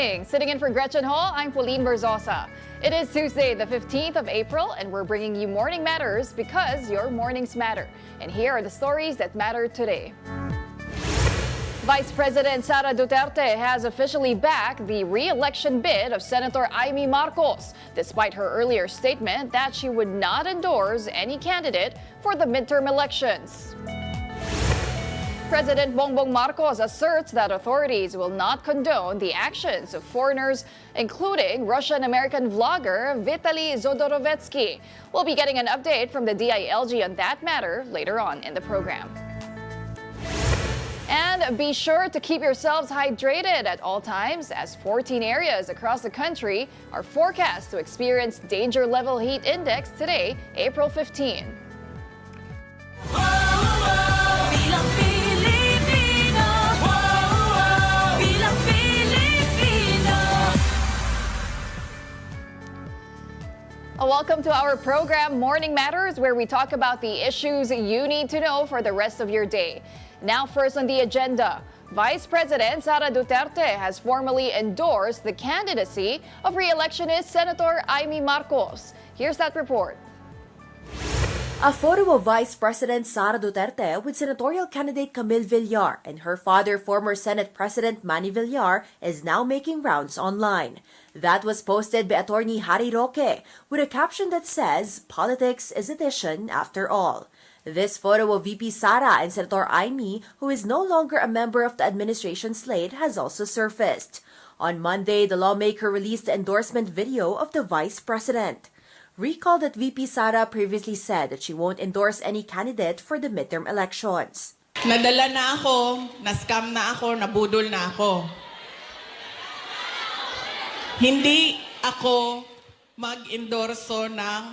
morning. Sitting in for Gretchen Hall, I'm Pauline Berzosa. It is Tuesday, the 15th of April, and we're bringing you Morning Matters because your mornings matter. And here are the stories that matter today. Vice President Sara Duterte has officially backed the re-election bid of Senator Amy Marcos, despite her earlier statement that she would not endorse any candidate for the midterm elections. President Bongbong Marcos asserts that authorities will not condone the actions of foreigners, including Russian-American vlogger Vitaly Zodorovetsky. We'll be getting an update from the DILG on that matter later on in the program. And be sure to keep yourselves hydrated at all times, as 14 areas across the country are forecast to experience danger level heat index today, April 15. Welcome to our program, Morning Matters, where we talk about the issues you need to know for the rest of your day. Now, first on the agenda, Vice President Sara Duterte has formally endorsed the candidacy of re-electionist Senator Amy Marcos. Here's that report. A photo of Vice President Sara Duterte with senatorial candidate Camille Villar and her father, former Senate President Manny Villar, is now making rounds online. That was posted by attorney Harry Roque with a caption that says, "Politics is addition after all." This photo of VP Sara and Senator Amy, who is no longer a member of the administration slate, has also surfaced. On Monday, the lawmaker released the endorsement video of the Vice President. Recall that VP Sara previously said that she won't endorse any candidate for the midterm elections. Nadala na ako, na-scam na ako, nabudol na ako. Hindi ako mag-endorso ng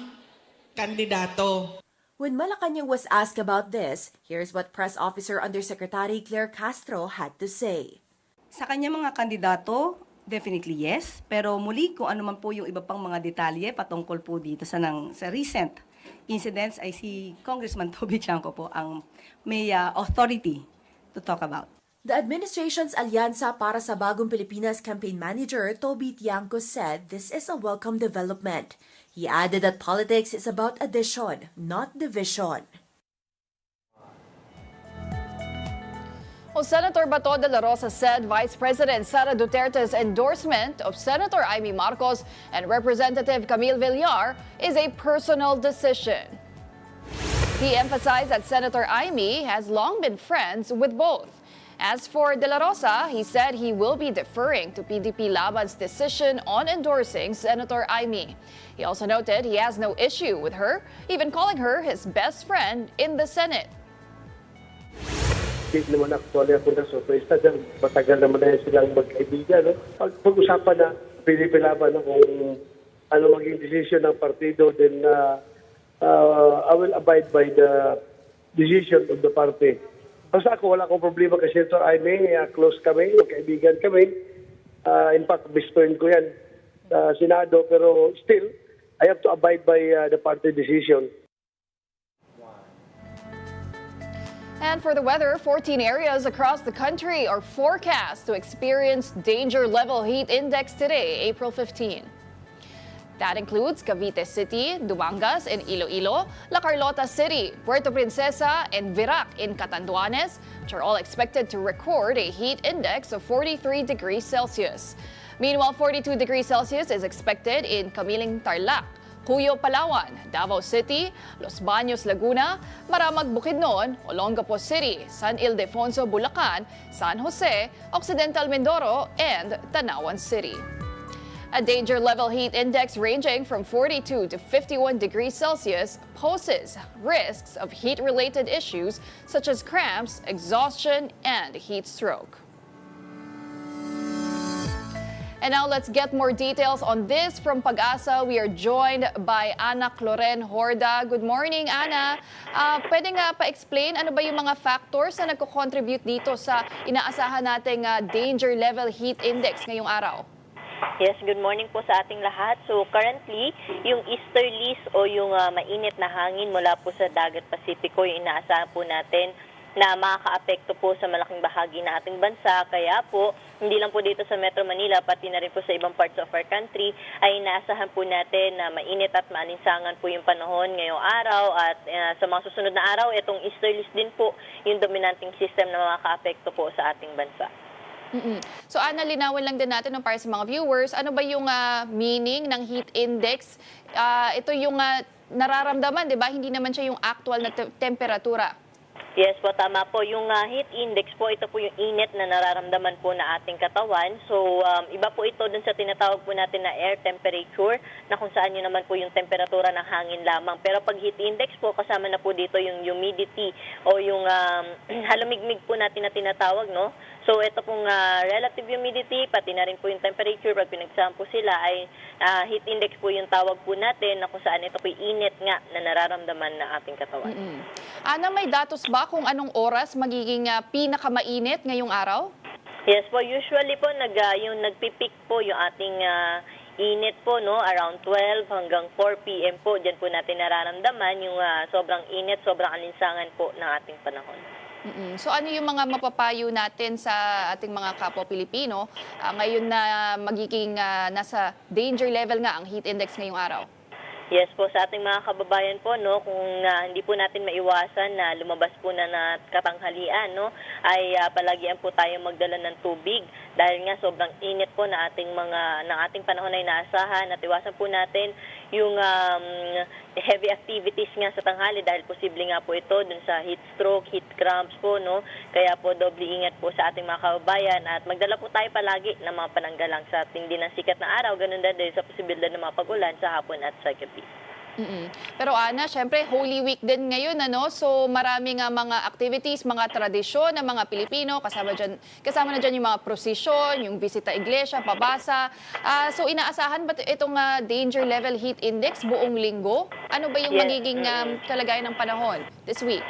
kandidato. When Malacanang was asked about this, here's what Press Officer Undersecretary Claire Castro had to say. Sa kanya mga kandidato, definitely yes. Pero muli, kung ano man po yung iba pang mga detalye patungkol po dito sa recent incidents, ay si Congressman Toby Chanco po ang may authority to talk about. The administration's Alyansa para sa Bagong Pilipinas campaign manager Toby Tiangco said this is a welcome development. He added that politics is about addition, not division. Well, Senator Bato de la Rosa said Vice President Sara Duterte's endorsement of Senator Amy Marcos and Representative Camille Villar is a personal decision. He emphasized that Senator Amy has long been friends with both. As for De La Rosa, he said he will be deferring to PDP Laban's decision on endorsing Senator Amy. He also noted he has no issue with her, even calling her his best friend in the Senate. Hindi naman actually ako na surprise na dyan. Matagal naman na silang magkaibigan. No? Pag-usapan na PDP Laban kung ano maging decision ng partido, then I will abide by the decision of the party. Basta ako, wala akong problema kasi Senator Amy, close kami, magkaibigan kami. In fact, best friend ko yan sa Senado, pero still, I have to abide by the party decision. And for the weather, 14 areas across the country are forecast to experience danger level heat index today, April 15. That includes Cavite City, Duangas in Iloilo, La Carlota City, Puerto Princesa, and Virac in Catanduanes, which are all expected to record a heat index of 43 degrees Celsius. Meanwhile, 42 degrees Celsius is expected in Camiling Tarlac, Cuyo, Palawan, Davao City, Los Baños, Laguna, Maramag, Bukidnon, Olongapo City, San Ildefonso, Bulacan, San Jose, Occidental Mindoro, and Tanawan City. A danger level heat index ranging from 42 to 51 degrees Celsius poses risks of heat-related issues such as cramps, exhaustion, and heat stroke. And now let's get more details on this from Pag-asa. We are joined by Ana Cloren Horda. Good morning, Ana. Pwede nga pa-explain ano ba yung mga factors na nagko-contribute dito sa inaasahan nating danger level heat index ngayong araw? Yes, good morning po sa ating lahat. So currently, yung easterlies o yung mainit na hangin mula po sa Dagat Pasipiko, yung inaasahan po natin na makakaapekto po sa malaking bahagi ng ating bansa. Kaya po, hindi lang po dito sa Metro Manila, pati na rin po sa ibang parts of our country, ay inaasahan po natin na mainit at maalinsangan po yung panahon ngayong araw. At sa mga susunod na araw, itong easterlies din po yung dominanting system na makakaapekto po sa ating bansa. So Ana, linawin lang din natin para sa mga viewers, ano ba yung meaning ng heat index? Ito yung nararamdaman, 'di ba? Hindi naman siya yung actual na temperatura. Yes po, tama po. Yung heat index po, ito po yung init na nararamdaman po na ating katawan. So, iba po ito dun sa tinatawag po natin na air temperature, na kung saan yun naman po yung temperatura ng hangin lamang. Pero pag heat index po, kasama na po dito yung humidity o yung halamigmig po natin na tinatawag, no? So, ito pong relative humidity, pati na rin po yung temperature, pag pinagsama po sila, ay heat index po yung tawag po natin, na kung saan ito po yung init nga na nararamdaman ng ating katawan. Ana, may datos ba kung anong oras magiging pinakamainit ngayong araw? Yes po, usually po yung nagpipeak po yung ating init po, no, around 12 hanggang 4 p.m. po. Diyan po natin nararamdaman yung sobrang init, sobrang alinsangan po ng ating panahon. So ano yung mga mapapayo natin sa ating mga kapwa Pilipino ngayon na magiging nasa danger level nga ang heat index ngayong araw? Yes po, sa ating mga kababayan po, no, kung hindi po natin maiwasan na lumabas po na katanghalian, no, ay palagian po tayo magdala ng tubig dahil nga sobrang init po na ng ating panahon ay naasahan, at iwasan po natin yung heavy activities nga sa tanghali dahil posible nga po ito dun sa heat stroke, heat cramps po, no. Kaya po doble ingat po sa ating mga kababayan, at magdala po tayo palagi ng mga pananggalang sa tindi ng sikat na araw, ganun din sa posibilidad ng mga pag-ulan sa hapon at sa gabi. Pero Ana, syempre Holy Week din ngayon, ano? So maraming mga activities, mga tradisyon ng mga Pilipino, kasama na dyan yung mga prosesyon, yung bisita iglesia, pabasa. So inaasahan ba itong danger level heat index buong linggo? Ano ba yung magiging kalagayan ng panahon this week?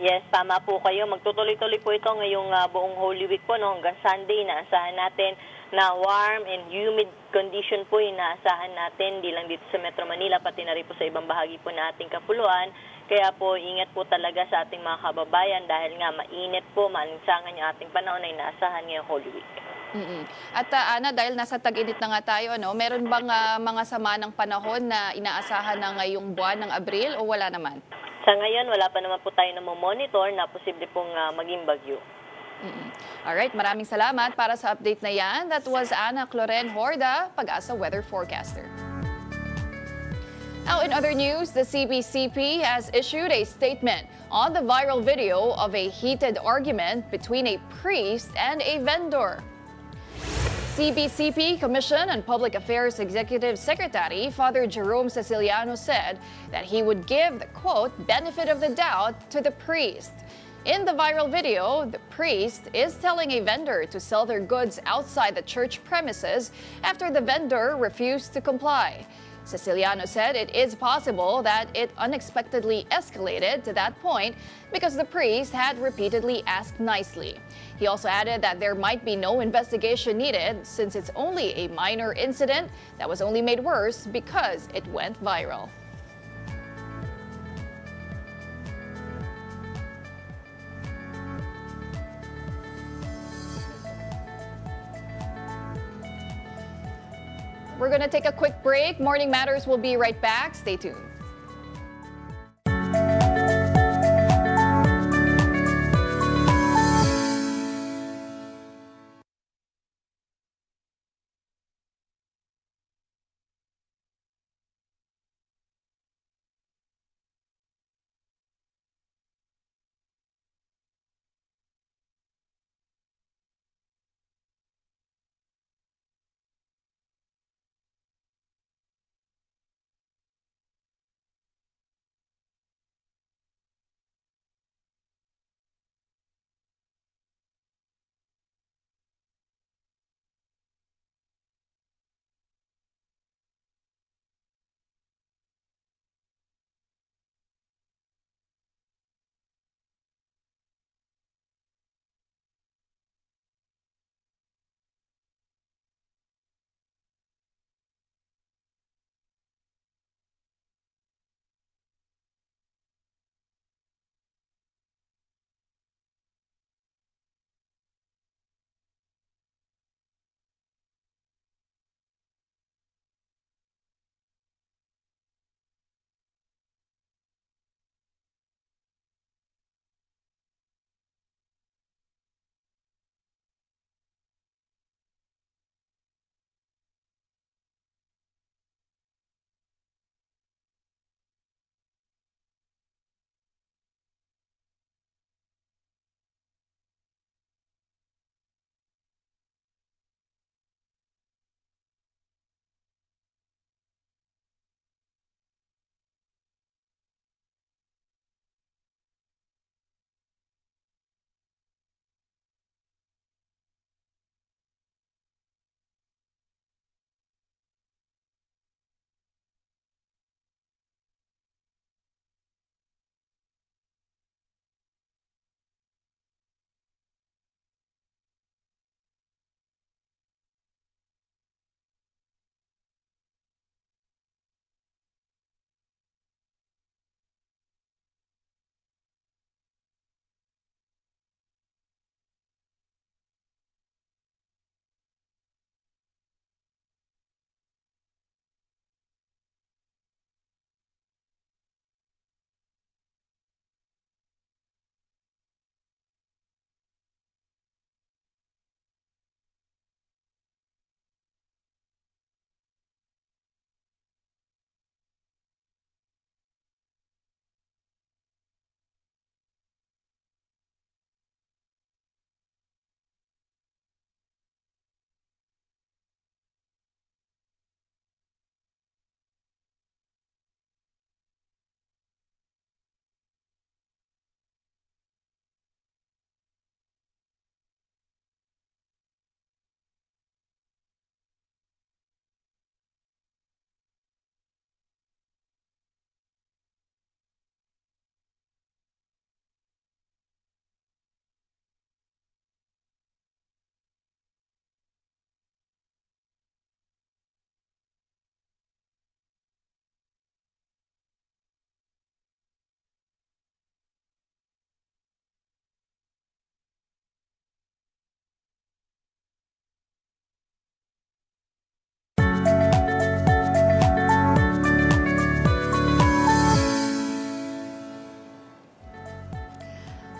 Yes, tama po kayo. Magtutuloy-tuloy po ito ngayong buong Holy Week po, no, hanggang Sunday. Inaasahan natin na warm and humid condition po yung inaasahan natin, di lang dito sa Metro Manila, pati na rin po sa ibang bahagi po na ating kapuluan. Kaya po, ingat po talaga sa ating mga kababayan dahil nga mainit po, maalinsangan yung ating panahon na inaasahan ngayong Holy Week. At Ana, dahil nasa tag-init na nga tayo, ano, meron bang mga sama ng panahon na inaasahan na ngayong buwan ng Abril o wala naman? Sa ngayon, wala pa naman po tayo na monitor na posible pong maging bagyo. Alright, maraming salamat para sa update na yan. That was Ana Cloren Horda, Pag-asa Weather Forecaster. Now, in other news, the CBCP has issued a statement on the viral video of a heated argument between a priest and a vendor. CBCP Commission on Public Affairs Executive Secretary Father Jerome Ceciliano said that he would give the, quote, benefit of the doubt to the priest. In the viral video, the priest is telling a vendor to sell their goods outside the church premises after the vendor refused to comply. Ceciliano said it is possible that it unexpectedly escalated to that point because the priest had repeatedly asked nicely. He also added that there might be no investigation needed since it's only a minor incident that was only made worse because it went viral. We're going to take a quick break. Morning Matters will be right back. Stay tuned.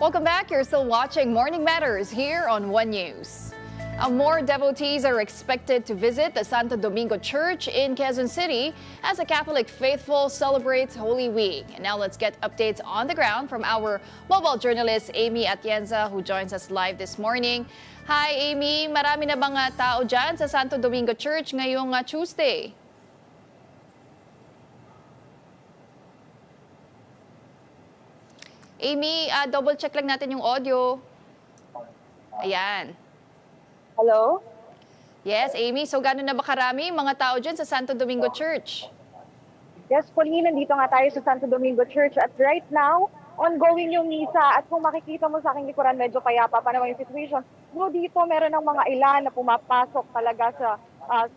Welcome back. You're still watching Morning Matters here on One News. More devotees are expected to visit the Santo Domingo Church in Quezon City as the Catholic faithful celebrates Holy Week. And now let's get updates on the ground from our mobile journalist Amy Atienza, who joins us live this morning. Hi Amy, marami na bang tao dyan sa Santo Domingo Church ngayong Tuesday? Amy, double check lang natin yung audio. Ayan. Hello? Yes, Amy. So, gano'n na ba karami mga tao dyan sa Santo Domingo Church? Yes, Pauline, nandito nga tayo sa Santo Domingo Church at right now, ongoing yung misa at kung makikita mo sa aking likuran, medyo payapa pa naman yung situation. No, dito meron ng mga ilan na pumapasok talaga sa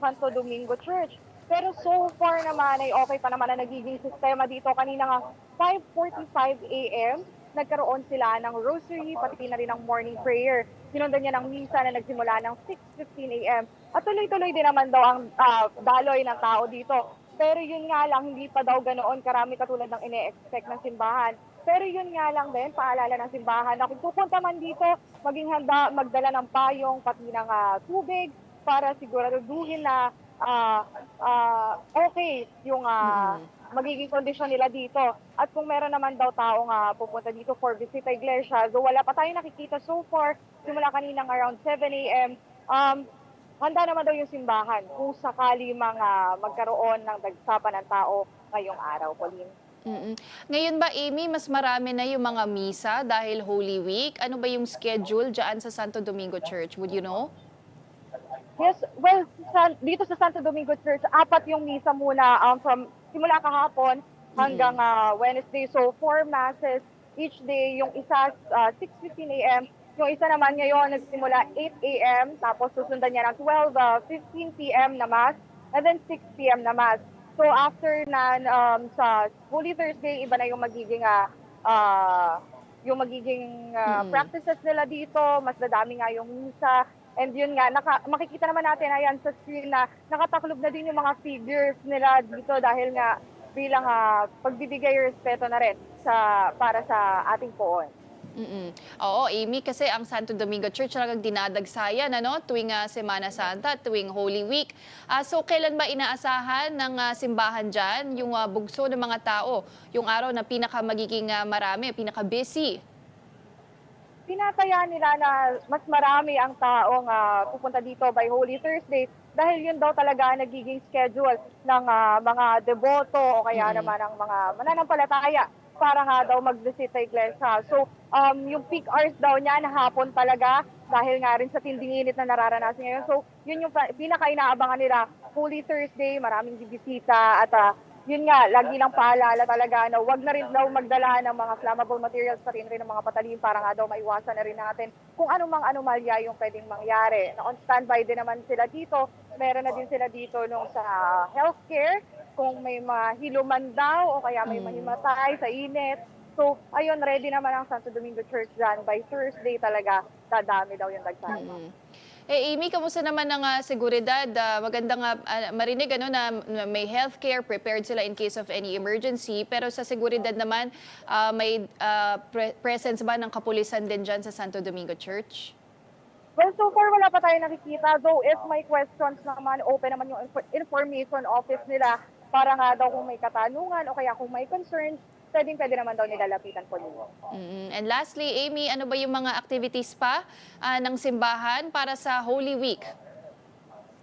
Santo Domingo Church. Pero so far naman ay okay pa naman na nagiging sistema dito. Kanina nga, 5:45 a.m., nagkaroon sila ng rosary, pati na rin ng morning prayer. Sinundan niya ng misa na nagsimula ng 6:15 a.m. At tuloy-tuloy din naman daw ang daloy ng tao dito. Pero yun nga lang, hindi pa daw ganoon karami katulad ng ine-expect ng simbahan. Pero yun nga lang din, paalala ng simbahan na kung pupunta man dito, maging handa magdala ng payong, pati ng tubig, para siguraduhin na okay yung magiging kondisyon nila dito. At kung meron naman daw taong pupunta dito for visit sa iglesia, so wala pa tayong nakikita so far, simula kaninang around 7 a.m., handa naman daw yung simbahan kung sakali magkaroon ng dagsapan ng tao ngayong araw, Pauline. Ngayon ba, Amy, mas marami na yung mga misa dahil Holy Week? Ano ba yung schedule dyan sa Santo Domingo Church? Would you know? Yes, well, dito sa Santo Domingo Church, 4 yung misa muna from simula kahapon hanggang Wednesday. So, 4 masses each day. Yung isa 6:15 a.m. Yung isa naman ngayon nagsimula 8 a.m. Tapos susundan niya ng 12:15 p.m. na mass and then 6 p.m. na mass. So, after na sa Holy Thursday, iba na yung magiging practices nila dito. Mas dadami nga yung misa. And yun nga, makikita naman natin ayan sa screen na nakataklob na din yung mga figures nila dito dahil nga bilang pagbibigay respeto na rin para sa ating poon. Oo, Amy, kasi ang Santo Domingo Church talagang dinadagsayan tuwing Semana Santa at tuwing Holy Week. So, kailan ba inaasahan ng simbahan dyan yung bugso ng mga tao? Yung araw na magiging marami, pinaka-busy? Pinataya nila na mas marami ang taong pupunta dito by Holy Thursday dahil yun daw talaga nagiging schedule ng mga deboto o kaya naman ng mga mananampalataya para nga daw mag-visit sa iglesia. So, yung peak hours daw niya na hapon talaga dahil nga rin sa tinding init na nararanasan ngayon. So, yun yung pinaka-inaabangan nila. Holy Thursday, maraming bibisita at yun nga, lagi lang paalala talaga na wag na rin daw magdala ng mga flammable materials pati rin ng mga patalim para nga daw maiwasan na rin natin kung anumang anomalya yung pwedeng mangyari. Na on standby din naman sila dito. Meron na din sila dito nung sa healthcare kung may mahiluman daw o kaya may mahimatay sa init. So, ayun, ready naman ang Santo Domingo Church dyan. By Thursday talaga, dadami daw yung dagsayan. Amy, kamusta naman ang seguridad? Magandang marinig na may healthcare, prepared sila in case of any emergency. Pero sa seguridad naman, may presence ba ng kapulisan din dyan sa Santo Domingo Church? Well, so far wala pa tayo nakikita. Though if may questions naman, open naman yung information office nila para nga daw kung may katanungan o kaya kung may concerns, pwede naman daw nilalapitan po nila. And lastly, Amy, ano ba yung mga activities pa ng simbahan para sa Holy Week?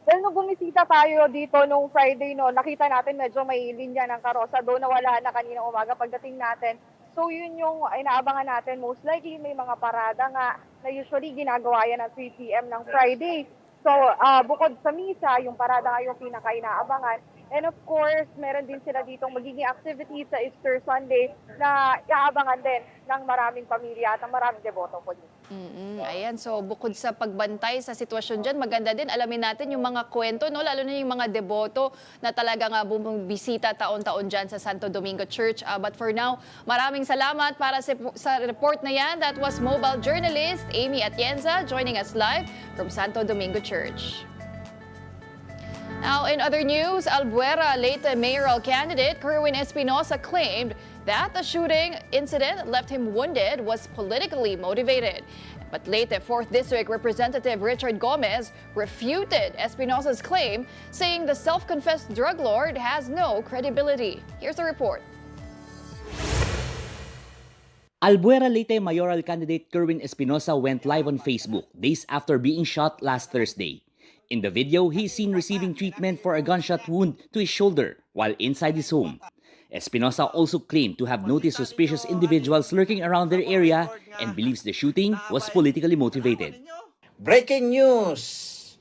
Well, nung bumisita tayo dito nung Friday, nakita natin medyo may linya ng karosa doon na wala na kaninang umaga pagdating natin. So yun yung inaabangan natin. Most likely may mga parada nga na usually ginagawa yan at 3 p.m. ng Friday. So bukod sa misa, yung parada nga yung pinaka-inaabangan. And of course, meron din sila ditong magiging activities sa Easter Sunday na iaabangan din ng maraming pamilya at ng maraming deboto po dito. Ayan, so bukod sa pagbantay sa sitwasyon dyan, maganda din alamin natin yung mga kwento, lalo na yung mga deboto na talagang bumibisita taon-taon dyan sa Santo Domingo Church. But for now, maraming salamat para sa report na yan. That was mobile journalist Amy Atienza joining us live from Santo Domingo Church. Now, in other news, Albuera Leyte mayoral candidate Kerwin Espinosa claimed that the shooting incident left him wounded was politically motivated. But Leyte 4th District Representative Richard Gomez refuted Espinosa's claim, saying the self-confessed drug lord has no credibility. Here's the report. Albuera Leyte mayoral candidate Kerwin Espinosa went live on Facebook days after being shot last Thursday. In the video, he is seen receiving treatment for a gunshot wound to his shoulder while inside his home. Espinosa also claimed to have noticed suspicious individuals lurking around their area and believes the shooting was politically motivated. Breaking news!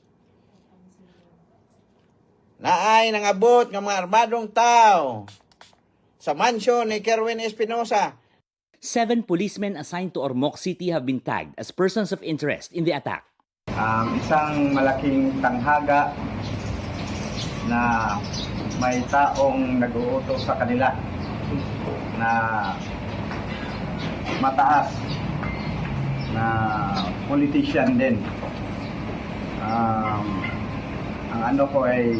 Naay nangabot ng mga armadong tao sa mansyon ni Kerwin Espinosa. 7 policemen assigned to Ormoc City have been tagged as persons of interest in the attack. Isang malaking tanghaga na may taong nag-uutos sa kanila na mataas na politician din. Ang ano ko ay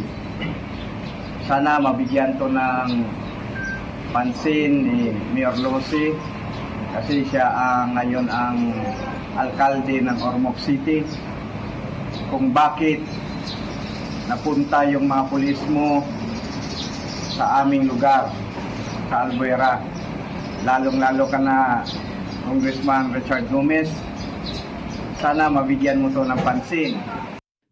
sana mabigyan to ng pansin ni Mayor Lucy kasi siya ngayon ang alkalde ng Ormoc City. Kung bakit napunta yung mga pulis mo sa aming lugar, sa Albuera. Lalong-lalo ka na, Congressman Richard Gomez. Sana mabigyan mo to ng pansin.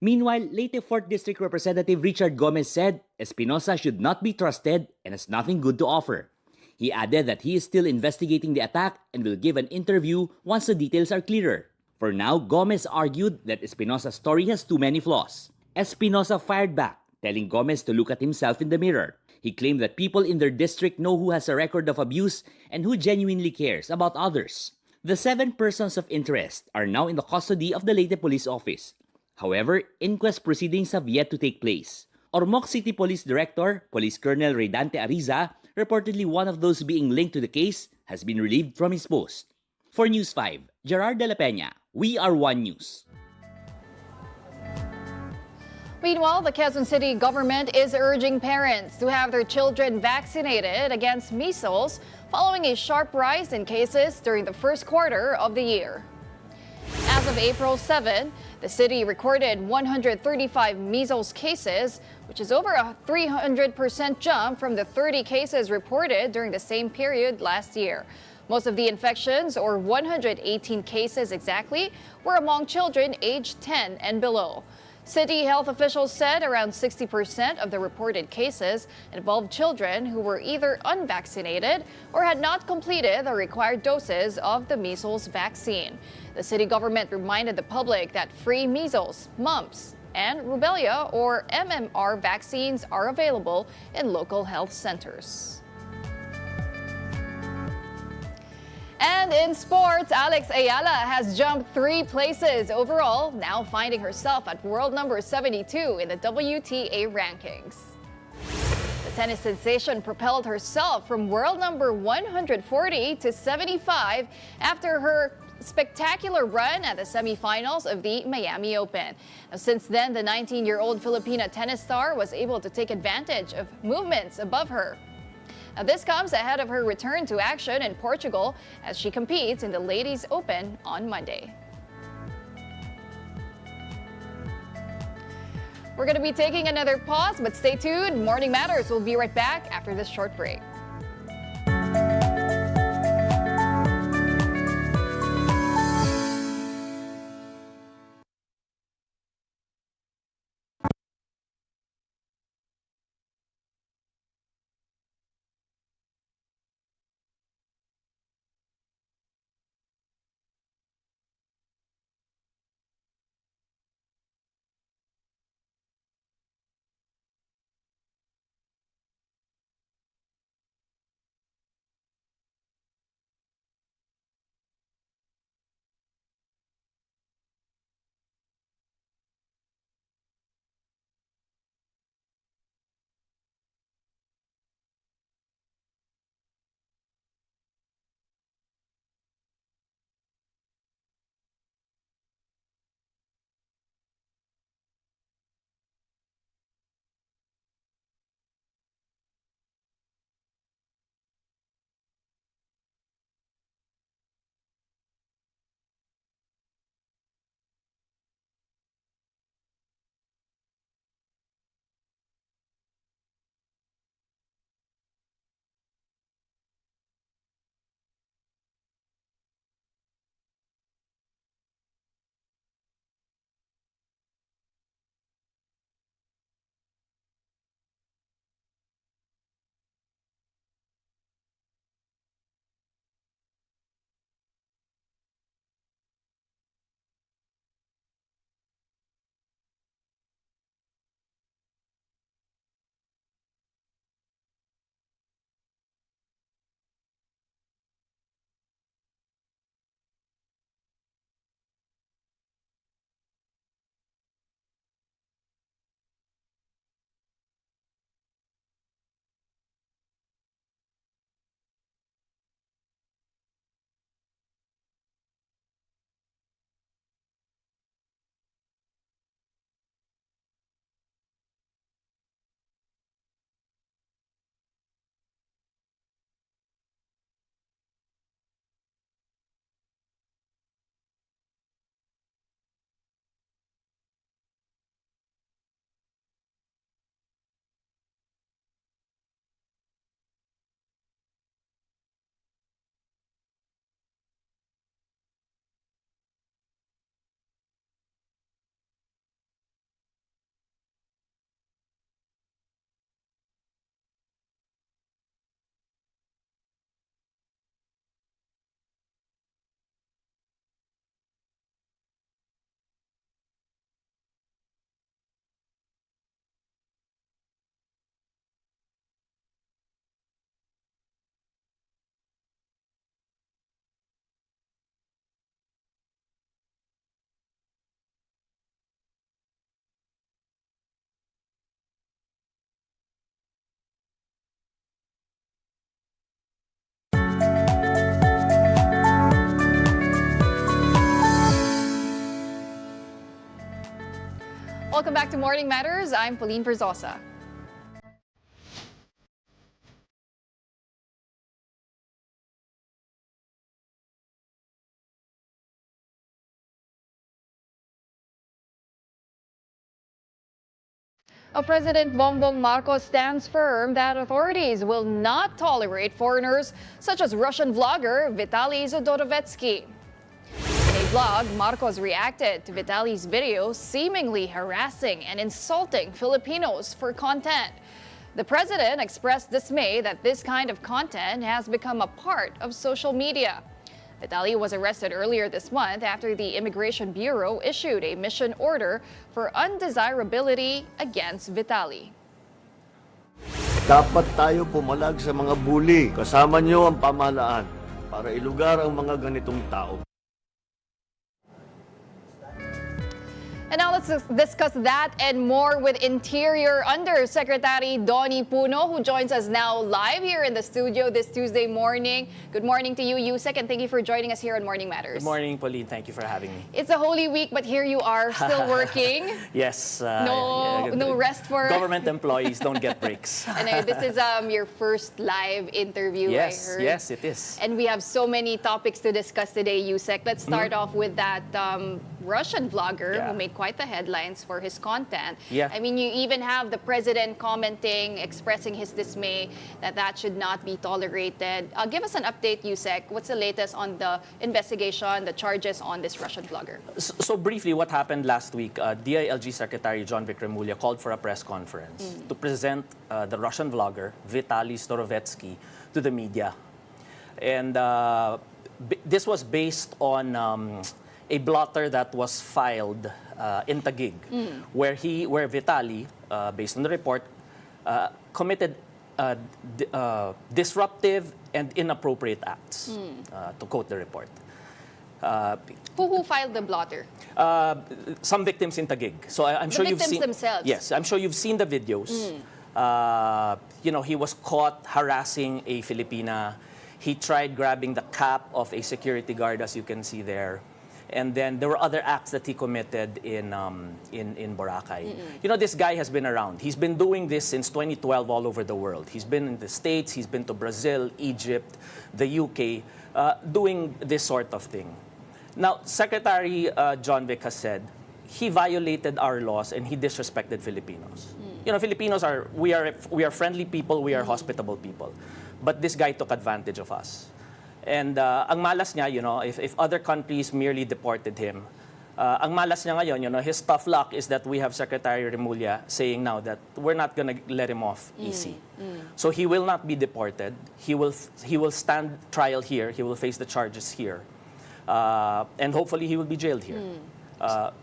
Meanwhile, Leyte 4th District Representative Richard Gomez said Espinosa should not be trusted and has nothing good to offer. He added that he is still investigating the attack and will give an interview once the details are clearer. For now, Gomez argued that Espinosa's story has too many flaws. Espinosa fired back, telling Gomez to look at himself in the mirror. He claimed that people in their district know who has a record of abuse and who genuinely cares about others. The 7 persons of interest are now in the custody of the Leyte Police Office. However, inquest proceedings have yet to take place. Ormoc City Police Director, Police Colonel Redante Ariza, reportedly one of those being linked to the case, has been relieved from his post. For News 5, Gerard de la Peña, We Are One News. Meanwhile, the Quezon City government is urging parents to have their children vaccinated against measles following a sharp rise in cases during the first quarter of the year. As of April 7, the city recorded 135 measles cases, which is over a 300% jump from the 30 cases reported during the same period last year. Most of the infections, or 118 cases exactly, were among children aged 10 and below. City health officials said around 60% of the reported cases involved children who were either unvaccinated or had not completed the required doses of the measles vaccine. The city government reminded the public that free measles, mumps, and rubella or MMR vaccines are available in local health centers. And in sports, Alex Ayala has jumped 3 places overall, now finding herself at world number 72 in the WTA rankings. The tennis sensation propelled herself from world number 140 to 75 after her spectacular run at the semifinals of the Miami Open. Now, since then, the 19-year-old Filipina tennis star was able to take advantage of movements above her. Now, this comes ahead of her return to action in Portugal as she competes in the Ladies Open on Monday. We're going to be taking another pause, but stay tuned. Morning Matters will be right back after this short break. Welcome back to Morning Matters. I'm Pauline Verzosa. President Bongbong Marcos stands firm that authorities will not tolerate foreigners such as Russian vlogger Vitaly Zodorovetsky. In a vlog, Marcos reacted to Vitaly's video seemingly harassing and insulting Filipinos for content. The president expressed dismay that this kind of content has become a part of social media. Vitaly was arrested earlier this month after the Immigration Bureau issued a mission order for undesirability against Vitaly. Dapat tayo pumalag sa mga bully. Kasama niyo ang pamahalaan para ilugar ang mga ganitong tao. And now let's discuss that and more with Interior Undersecretary Donnie Puno, who joins us now live here in the studio this Tuesday morning. Good morning to you, Yusek, and thank you for joining us here on Morning Matters. Good morning, Pauline. Thank you for having me. It's a Holy Week, but here you are, still working. Yes. No rest for... Government employees don't get breaks. And this is your first live interview, yes, I heard. Yes, it is. And we have so many topics to discuss today, Yusek. Let's start off with that Russian vlogger who made quite the headlines for his content. Yeah. I mean, you even have the president commenting, expressing his dismay that should not be tolerated. Give us an update, Yusek. What's the latest on the investigation, the charges on this Russian vlogger? So briefly, what happened last week, DILG Secretary John Vic Remulla called for a press conference to present the Russian vlogger Vitaly Zodorovetsky to the media. And this was based on a blotter that was filed in Taguig, where Vitaly, based on the report, committed disruptive and inappropriate acts, to quote the report. Who filed the blotter? Some victims in Taguig. So I'm sure you've seen themselves. Yes, I'm sure you've seen the videos. He was caught harassing a Filipina. He tried grabbing the cap of a security guard, as you can see there. And then there were other acts that he committed in Boracay. You know, this guy has been around. He's been doing this since 2012 all over the world. He's been in the States, he's been to Brazil, Egypt, the UK, doing this sort of thing. Now, Secretary John Vic has said he violated our laws and he disrespected Filipinos. You know, Filipinos we are friendly people, we are hospitable people. But this guy took advantage of us. And ang malas niya, you know, if other countries merely deported him, ang malas niya ngayon, you know, his tough luck is that we have Secretary Remulla saying now that we're not going to let him off easy. So he will not be deported. He will stand trial here. He will face the charges here. And hopefully he will be jailed here.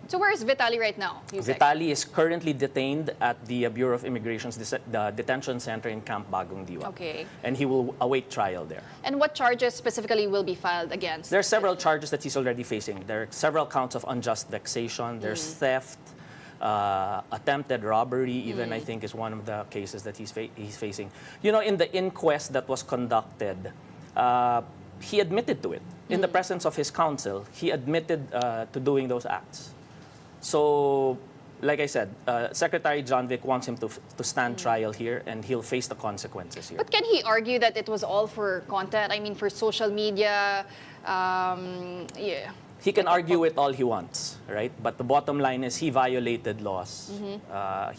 So where is Vitaly right now? Vitaly is currently detained at the Bureau of Immigration's detention center in Camp Bagong Diwa. Okay. And he will await trial there. And what charges specifically will be filed against? There are several charges that he's already facing. There are several counts of unjust vexation. There's theft, attempted robbery, even I think is one of the cases that he's facing. You know, in the inquest that was conducted, he admitted to it. In the presence of his counsel, he admitted to doing those acts. So, like I said, Secretary John Vic wants him to stand trial here, and he'll face the consequences here. But can he argue that it was all for content? I mean, for social media, yeah. He can argue it all he wants, right? But the bottom line is he violated laws.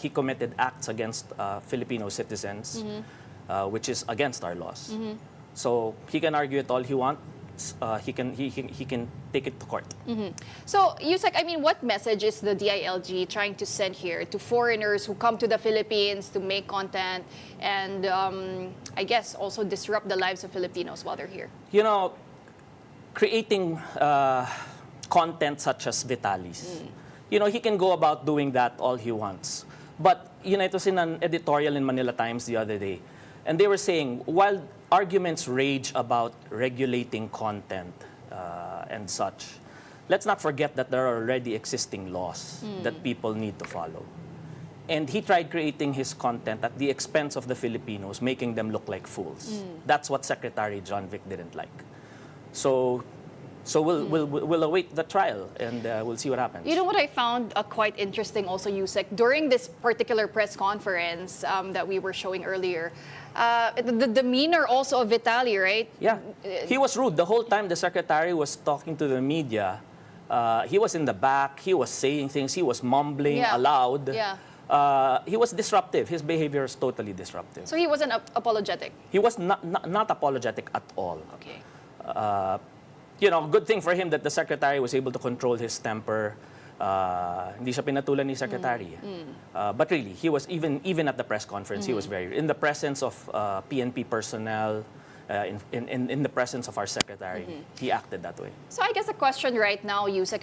He committed acts against Filipino citizens, which is against our laws. So he can argue it all he wants. He can take it to court. So, Yusek, I mean, what message is the DILG trying to send here to foreigners who come to the Philippines to make content and, I guess, also disrupt the lives of Filipinos while they're here? You know, creating content such as Vitaly's, you know, he can go about doing that all he wants. But, you know, it was in an editorial in Manila Times the other day, and they were saying, while arguments rage about regulating content and such, let's not forget that there are already existing laws that people need to follow. And he tried creating his content at the expense of the Filipinos, making them look like fools. That's what Secretary John Vic didn't like. So So we'll await the trial and we'll see what happens. You know what I found quite interesting also, Yusek, during this particular press conference that we were showing earlier, the demeanor also of Vitaly, right? Yeah, he was rude. The whole time the secretary was talking to the media, he was in the back, he was saying things, he was mumbling aloud. Yeah. He was disruptive. His behavior was totally disruptive. So he wasn't apologetic? He was not apologetic at all. Okay. You know, good thing for him that the secretary was able to control his temper. Hindi siya pinatulan ni secretary. But really, he was even at the press conference, he was very in the presence of PNP personnel, in the presence of our secretary. He acted that way. So I guess the question right now, Yusek,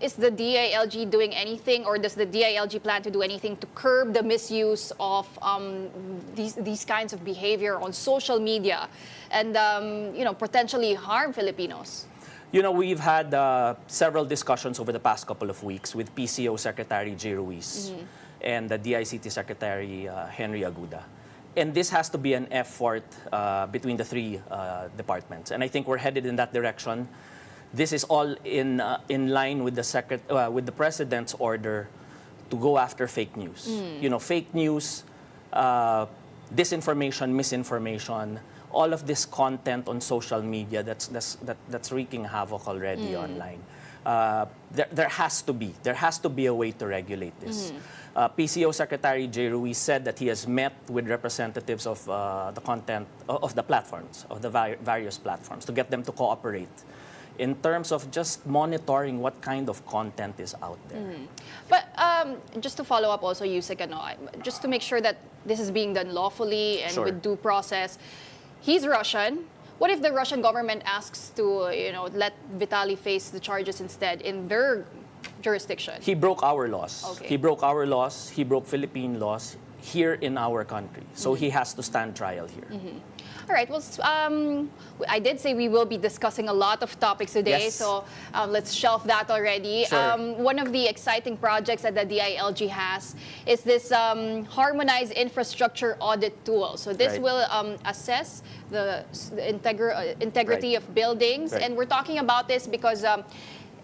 is the DILG doing anything, or does the DILG plan to do anything to curb the misuse of these kinds of behavior on social media and potentially harm Filipinos? You know, we've had several discussions over the past couple of weeks with PCO Secretary J. Ruiz and the DICT Secretary Henry Aguda. And this has to be an effort between the three departments. And I think we're headed in that direction. This is all in line with the President's order to go after fake news. You know, fake news, disinformation, misinformation, all of this content on social media that's wreaking havoc already online. There has to be a way to regulate this. PCO Secretary J. Ruiz said that he has met with representatives of the content of the platforms, of the various platforms, to get them to cooperate in terms of just monitoring what kind of content is out there. But just to follow up also, Yusek, just to make sure that this is being done lawfully and with due process, he's Russian. What if the Russian government asks to, let Vitaly face the charges instead in their jurisdiction? He broke our laws. Okay. He broke our laws. He broke Philippine laws here in our country. So he has to stand trial here. All right. Well, I did say we will be discussing a lot of topics today, Yes. so let's shelf that already. Sure. One of the exciting projects that the DILG has is this harmonized infrastructure audit tool. So this will assess the integrity of buildings, and we're talking about this because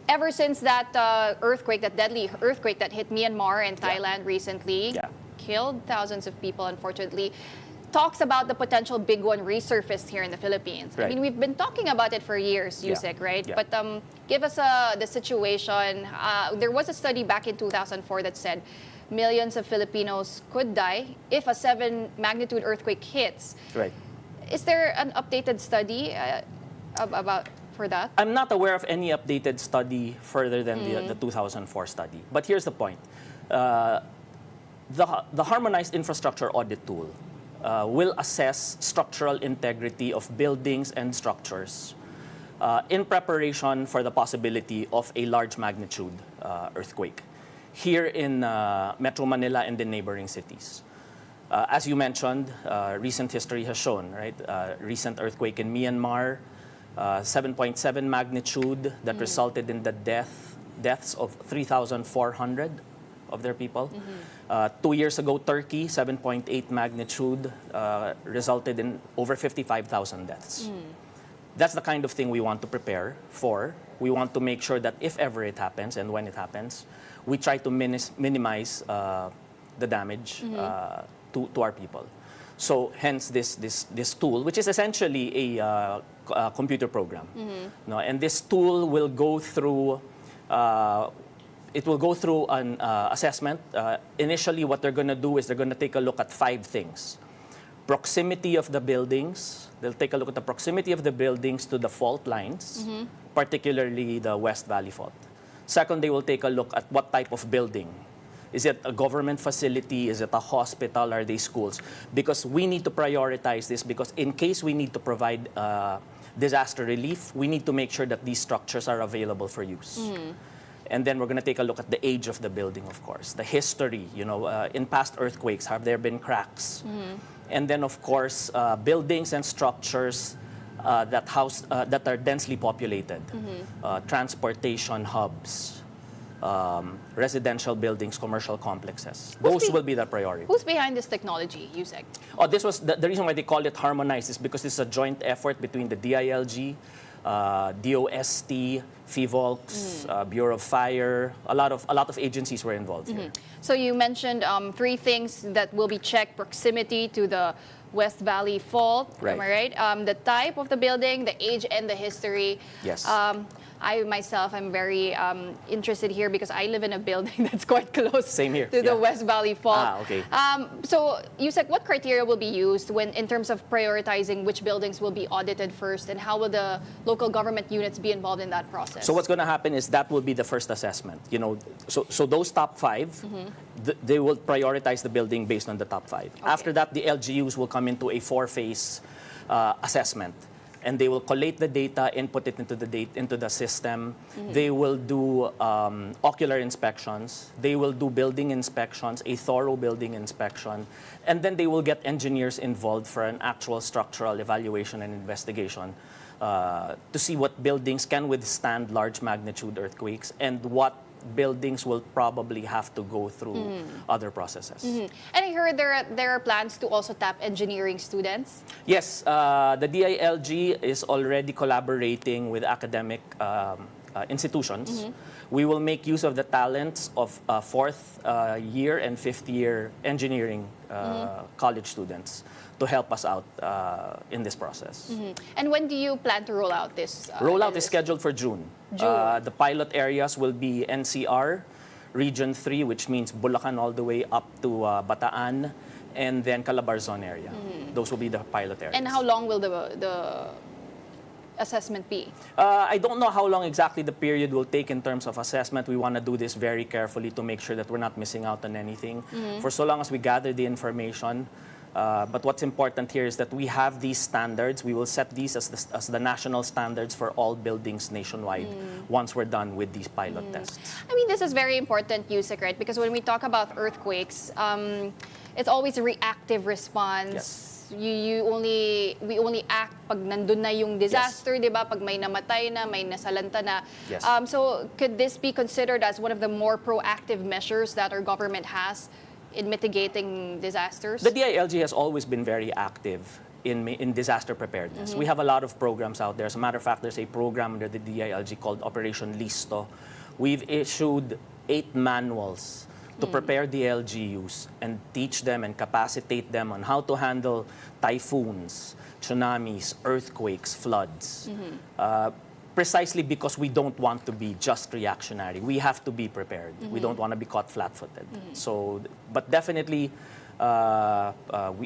ever since that deadly earthquake that hit Myanmar and Thailand recently, killed thousands of people, unfortunately, talks about the potential big one resurfaced here in the Philippines. I mean, we've been talking about it for years, Yusek, right? Yeah. But give us the situation. There was a study back in 2004 that said millions of Filipinos could die if a 7-magnitude earthquake hits. Right. Is there an updated study about for that? I'm not aware of any updated study further than the 2004 study. But here's the point. The harmonized infrastructure audit tool will assess structural integrity of buildings and structures in preparation for the possibility of a large magnitude earthquake here in Metro Manila and the neighboring cities. As you mentioned, recent history has shown, right? Recent earthquake in Myanmar, 7.7 magnitude that resulted in the deaths of 3,400 of their people. 2 years ago, Turkey, 7.8 magnitude, resulted in over 55,000 deaths. That's the kind of thing we want to prepare for. We want to make sure that if ever it happens and when it happens, we try to minimize the damage to our people. So hence this tool, which is essentially a computer program. No, and this tool will go through an assessment. Initially, what they're going to do is they're going to take a look at 5 things. Proximity of the buildings. They'll take a look at the proximity of the buildings to the fault lines, particularly the West Valley Fault. Second, they will take a look at what type of building. Is it a government facility? Is it a hospital? Are they schools? Because we need to prioritize this, because in case we need to provide disaster relief, we need to make sure that these structures are available for use. And then we're going to take a look at the age of the building, of course, the history. In past earthquakes, have there been cracks? And then, of course, buildings and structures that are densely populated, transportation hubs, residential buildings, commercial complexes. Those will be the priority. Who's behind this technology, Yusek? This was the reason why they call it harmonized is because it's a joint effort between the DILG, DOST, FIVOLCS, Bureau of Fire, a lot of agencies were involved here. So you mentioned three things that will be checked: proximity to the West Valley Fault, Right. am I right? The type of the building, the age, and the history. Yes. I myself am very interested here because I live in a building that's quite close Same here, to the yeah. West Valley Fault. Okay. So, Yusek, what criteria will be used when, in terms of prioritizing which buildings will be audited first, and how will the local government units be involved in that process? So what's going to happen is that will be the first assessment. You know, so those top five, they will prioritize the building based on the top five. After that, the LGUs will come into a 4-phase assessment. And they will collate the data, input it into the system. They will do ocular inspections. They will do building inspections, a thorough building inspection. And then they will get engineers involved for an actual structural evaluation and investigation to see what buildings can withstand large magnitude earthquakes and what buildings will probably have to go through other processes. And I heard there are plans to also tap engineering students. Yes, the DILG is already collaborating with academic institutions. We will make use of the talents of fourth year and fifth year engineering college students to help us out in this process. And when do you plan to roll out this? Rollout is scheduled for June. The pilot areas will be NCR, Region 3, which means Bulacan all the way up to Bataan, and then Calabarzon area. Those will be the pilot areas. And how long will the assessment be? I don't know how long exactly the period will take in terms of assessment. We want to do this very carefully to make sure that we're not missing out on anything. For so long as we gather the information. But what's important here is that we have these standards. We will set these as the national standards for all buildings nationwide once we're done with these pilot tests. I mean, this is very important, Yusek, right? Because when we talk about earthquakes, it's always a reactive response. Yes. We only act pag nandun na yung disaster, di ba? Pag may namatay na, may nasalanta na. Yes. So could this be considered as one of the more proactive measures that our government has in mitigating disasters? The DILG has always been very active in disaster preparedness. We have a lot of programs out there. As a matter of fact, there's a program under the DILG called Operation Listo. We've issued 8 manuals to prepare the LGUs and teach them and capacitate them on how to handle typhoons, tsunamis, earthquakes, floods. Precisely because we don't want to be just reactionary. We have to be prepared. We don't want to be caught flat-footed. So, but definitely,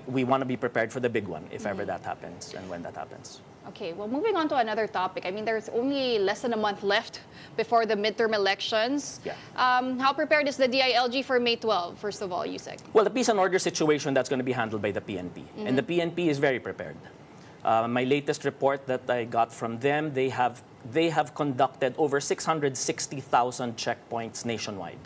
we want to be prepared for the big one, if ever that happens and when that happens. Okay, well, moving on to another topic. I mean, there's only less than a month left before the midterm elections. Yeah. How prepared is the DILG for May 12, first of all, Yusek? Well, the peace and order situation, that's going to be handled by the PNP. And the PNP is very prepared. My latest report that I got from them, they have conducted over 660,000 checkpoints nationwide.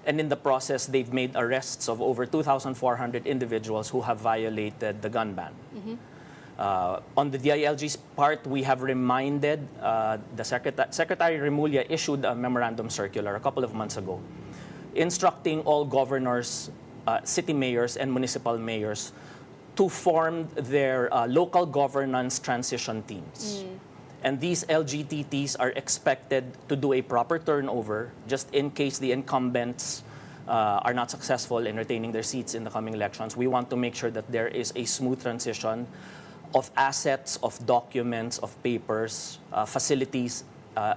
And in the process, they've made arrests of over 2,400 individuals who have violated the gun ban. On the DILG's part, we have reminded the Secretary Remulla issued a memorandum circular a couple of months ago, instructing all governors, city mayors, and municipal mayors to form their local governance transition teams. And these LGTTs are expected to do a proper turnover just in case the incumbents are not successful in retaining their seats in the coming elections. We want to make sure that there is a smooth transition of assets, of documents, of papers, facilities,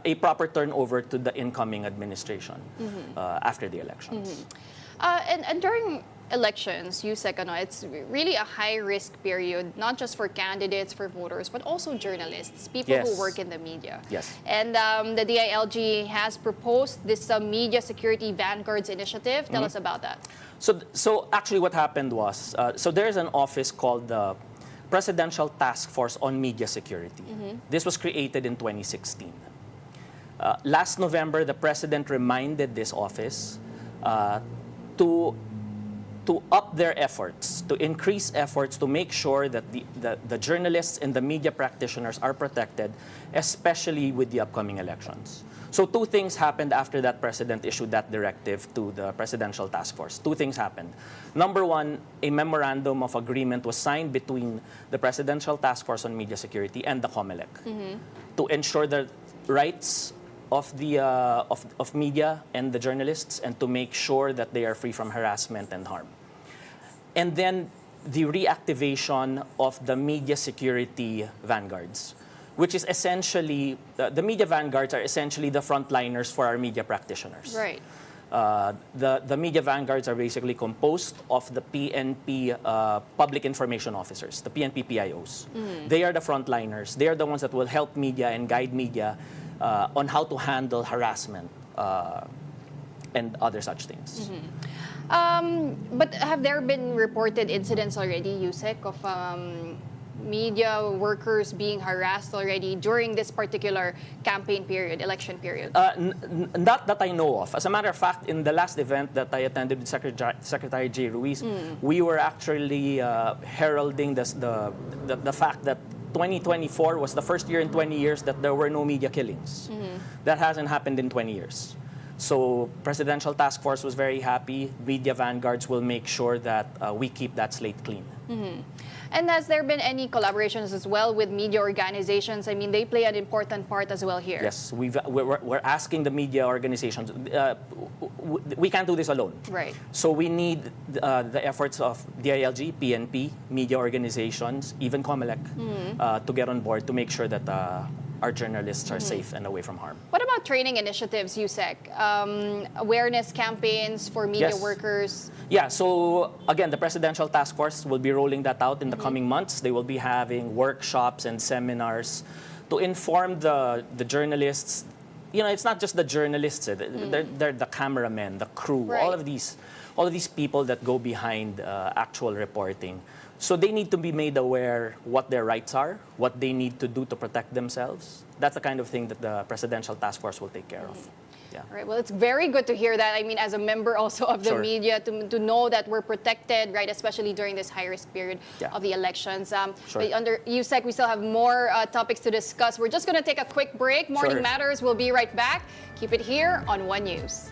a proper turnover to the incoming administration after the elections. And during elections, Yusek, it's really a high-risk period, not just for candidates, for voters, but also journalists, people who work in the media. Yes. And the DILG has proposed this Media Security Vanguards initiative. Tell us about that. So actually what happened was, so there's an office called the Presidential Task Force on Media Security. This was created in 2016. Last November, the President reminded this office to to up their efforts, to increase efforts to make sure that the journalists and the media practitioners are protected, especially with the upcoming elections. So two things happened after that president issued that directive to the presidential task force. Two things happened. Number one, a memorandum of agreement was signed between the presidential task force on media security and the COMELEC to ensure the rights of the of media and the journalists, and to make sure that they are free from harassment and harm. And then the reactivation of the media security vanguards, which is essentially, the media vanguards are essentially the frontliners for our media practitioners. Right. The media vanguards are basically composed of the PNP public information officers, the PNP PIOs. They are the frontliners. They are the ones that will help media and guide media on how to handle harassment and other such things. But have there been reported incidents already, Yusek, of media workers being harassed already during this particular campaign period, election period? Not that I know of. As a matter of fact, in the last event that I attended with Secretary J. Ruiz, we were actually heralding the fact that 2024 was the first year in 20 years that there were no media killings. That hasn't happened in 20 years. So Presidential Task Force was very happy. Media vanguards will make sure that we keep that slate clean. And has there been any collaborations as well with media organizations? I mean, they play an important part as well here. Yes, we're asking the media organizations. We can't do this alone. Right. So we need the efforts of DILG, PNP, media organizations, even COMELEC, to get on board to make sure that our journalists are safe and away from harm. What about training initiatives, Yusek? Awareness campaigns for media Yes. workers? Yeah, so again, the Presidential Task Force will be rolling that out in the coming months. They will be having workshops and seminars to inform the journalists. You know, it's not just the journalists, they're the cameramen, the crew, Right. all of these people that go behind actual reporting. So they need to be made aware what their rights are, what they need to do to protect themselves. That's the kind of thing that the Presidential Task Force will take care of. Yeah. All right. Well, it's very good to hear that. I mean, as a member also of the Sure. media, to know that we're protected, right? Especially during this high-risk period Yeah. of the elections. Sure. But under USEC, we still have more topics to discuss. We're just going to take a quick break. Morning Sure. Matters. We'll be right back. Keep it here on One News.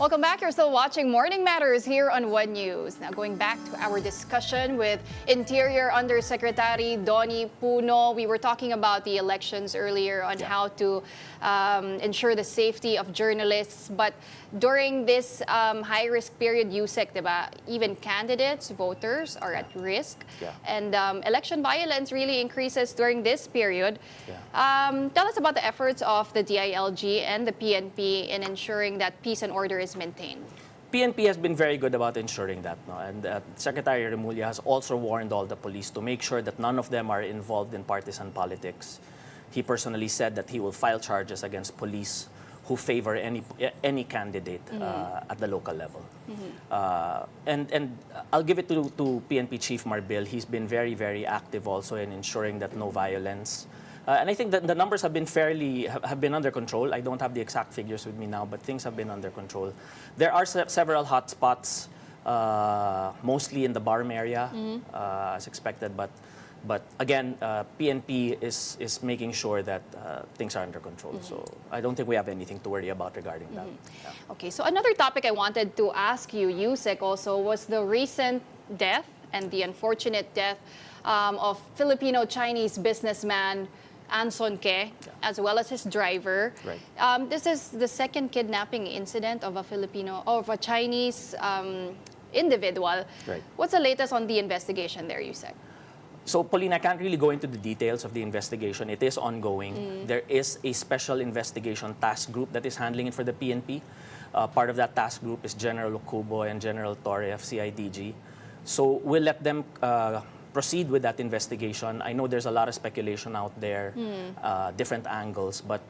Welcome back. You're still watching Morning Matters here on One News. Now, going back to our discussion with Interior Undersecretary Donnie Puno, we were talking about the elections earlier on how to ensure the safety of journalists. But during this high-risk period, USEC, diba, even candidates, voters are at risk. And election violence really increases during this period. Tell us about the efforts of the DILG and the PNP in ensuring that peace and order is maintained. PNP has been very good about ensuring that. No? And Secretary Remulla has also warned all the police to make sure that none of them are involved in partisan politics. He personally said that he will file charges against police who favor any candidate at the local level. And I'll give it to PNP Chief Marbil. He's been very, very active also in ensuring that no violence. And I think that the numbers have been under control. I don't have the exact figures with me now, but things have been under control. There are several hot spots, mostly in the Barm area, as expected. But again, PNP is making sure that things are under control. So I don't think we have anything to worry about regarding that. Okay, so another topic I wanted to ask you, Yusek, also was the recent death and the unfortunate death of Filipino-Chinese businessman Anson Ke, as well as his driver. Right. This is the second kidnapping incident of a Chinese individual. Right. What's the latest on the investigation there, Yusek? So, Pauline, I can't really go into the details of the investigation. It is ongoing. There is a special investigation task group that is handling it for the PNP. Part of that task group is General Okubo and General Torre of CIDG. So we'll let them proceed with that investigation. I know there's a lot of speculation out there, different angles, but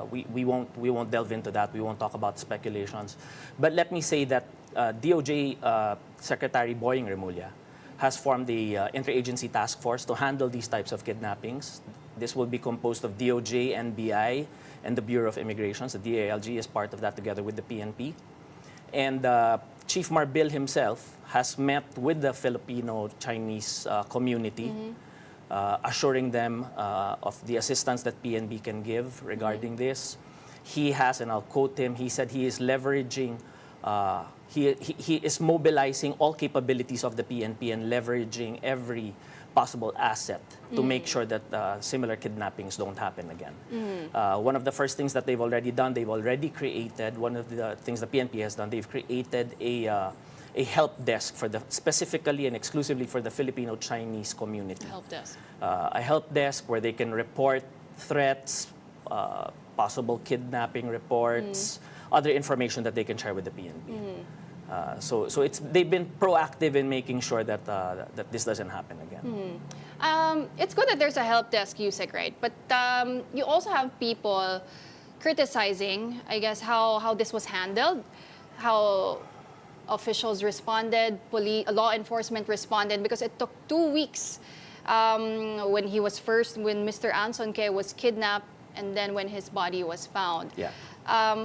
we won't delve into that. We won't talk about speculations. But let me say that DOJ Secretary Boying Remulla has formed the interagency task force to handle these types of kidnappings. This will be composed of DOJ, NBI, and the Bureau of Immigration. The DILG is part of that together with the PNP. And Chief Marbil himself has met with the Filipino-Chinese community, assuring them of the assistance that PNP can give regarding this. He has, and I'll quote him, he said he is leveraging he is mobilizing all capabilities of the PNP and leveraging every possible asset to make sure that similar kidnappings don't happen again. One of the first things that they've already done, they've already created, one of the things the PNP has done, they've created a help desk specifically and exclusively for the Filipino-Chinese community. Help desk. A help desk where they can report threats, possible kidnapping reports, other information that they can share with the PNP. So they've been proactive in making sure that that this doesn't happen again. It's good that there's a help desk, Yusek, right? But you also have people criticizing, I guess, how this was handled, how officials responded, law enforcement responded, because it took 2 weeks when Mr. Anson Ke was kidnapped and then when his body was found.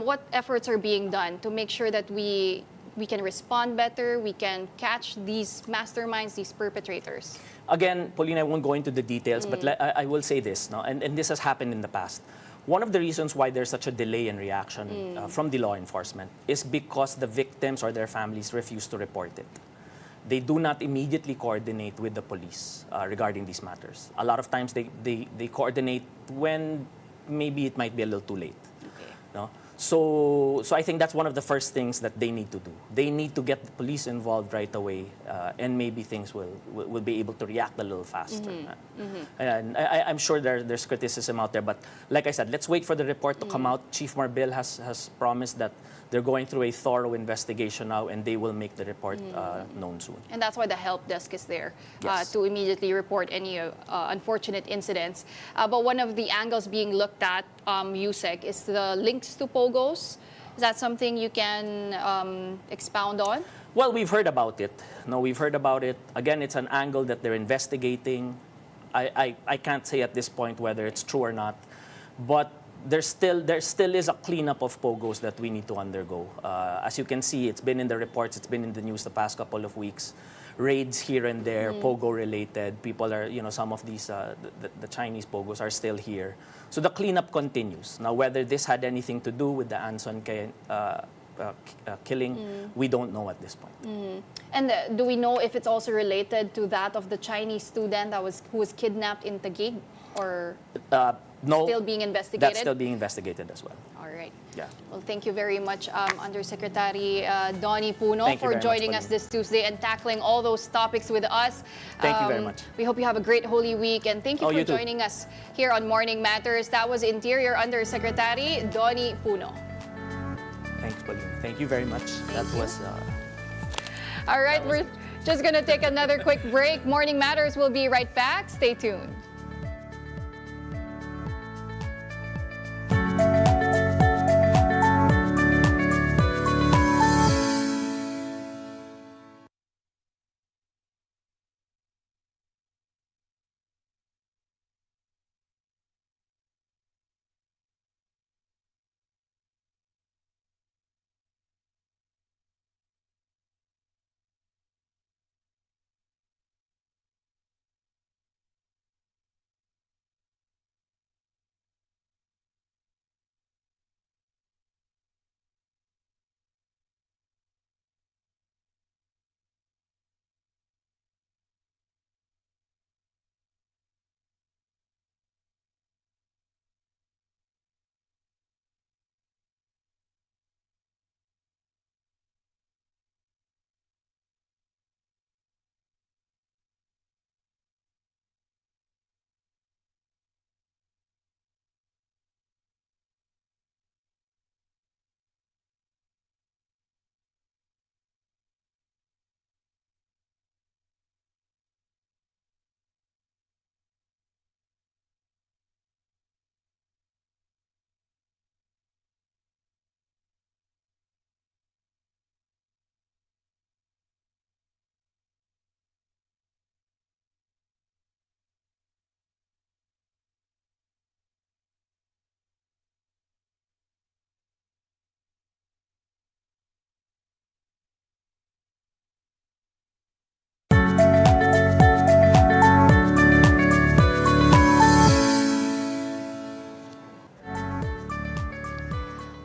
What efforts are being done to make sure that we can respond better, we can catch these masterminds, these perpetrators? Again, Pauline, I won't go into the details, but I will say this, no? And this has happened in the past. One of the reasons why there's such a delay in reaction from the law enforcement is because the victims or their families refuse to report it. They do not immediately coordinate with the police regarding these matters. A lot of times they coordinate when maybe it might be a little too late. No? So I think that's one of the first things that they need to do. They need to get the police involved right away, and maybe things will be able to react a little faster. And I'm sure there's criticism out there, but like I said, let's wait for the report to come out. Chief Marbil has promised that they're going through a thorough investigation now, and they will make the report known soon. And that's why the help desk is there, Yes. to immediately report any unfortunate incidents. But one of the angles being looked at, Yusek, is the links to POGOs. Is that something you can expound on? Well, we've heard about it. No, we've heard about it. Again, it's an angle that they're investigating. I can't say at this point whether it's true or not, but there still is a cleanup of POGOs that we need to undergo. As you can see, it's been in the reports, it's been in the news the past couple of weeks. Raids here and there, POGO related. People are, some of these, the Chinese POGOs are still here. So the cleanup continues. Now, whether this had anything to do with the Anson Ke killing. We don't know at this point. And do we know if it's also related to that of the Chinese student who was kidnapped in Taguig, or No, still being investigated? That's still being investigated as well. All right. Yeah. Well, thank you very much, Undersecretary Donnie Puno, Thank you for very much, joining us Pauline. this Tuesday and tackling all those topics with us. Thank you very much. We hope you have a great Holy Week, and thank you Oh, for you too. joining us here on Morning Matters. That was Interior Undersecretary Donnie Puno. Thanks, Pauline. Thank you very much. That was. All right, we're just going to take another quick break. Morning Matters will be right back. Stay tuned.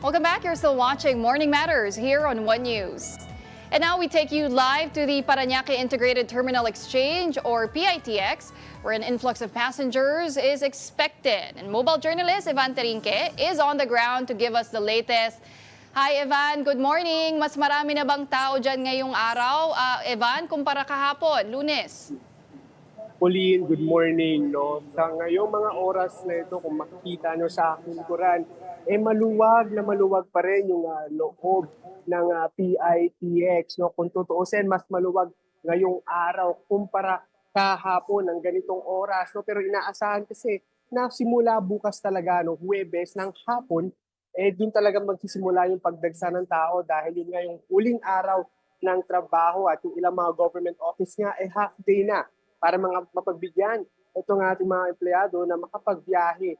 Welcome back. You're still watching Morning Matters here on One News. And now we take you live to the Parañaque Integrated Terminal Exchange, or PITX, where an influx of passengers is expected. And mobile journalist Evan Terinque is on the ground to give us the latest. Hi Evan, good morning. Mas marami na bang tao dyan ngayong araw, Evan, kumpara kahapon, Lunes? Pauline, good morning. No? Sa ngayong mga oras na ito, kung makikita nyo sa aking likuran, maluwag na maluwag pa rin yung loob ng PITX. No? Kung tutuusin, mas maluwag ngayong araw kumpara kahapon ng ganitong oras. No? Pero inaasahan kasi na simula bukas talaga, no, Huwebes ng hapon, dun talaga magsisimula yung pagdagsa ng tao dahil yun nga yung huling araw ng trabaho at yung ilang mga government office nga half day na para mga mapagbigyan itong ating mga empleyado na makapagbiyahe